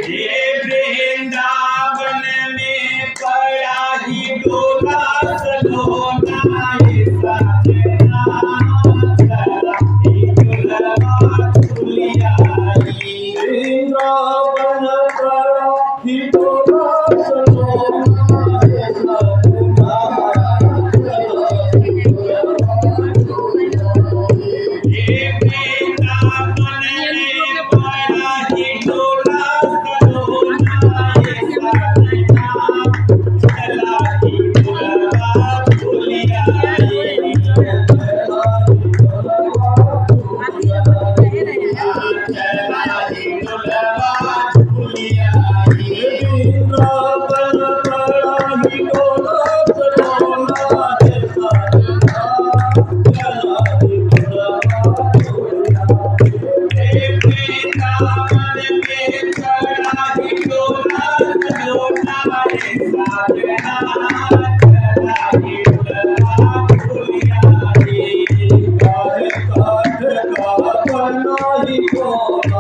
ये वृंदावन में पड़ा ही डोला सलोना ये सजना चला ही डोलवा झूलिया वृंदावन पड़ा ही डोला सलोना ये सजना ये वृंदावन में पड़ा ही डोला सलोना ये सजना चला ही डोलवा झूलिया Oh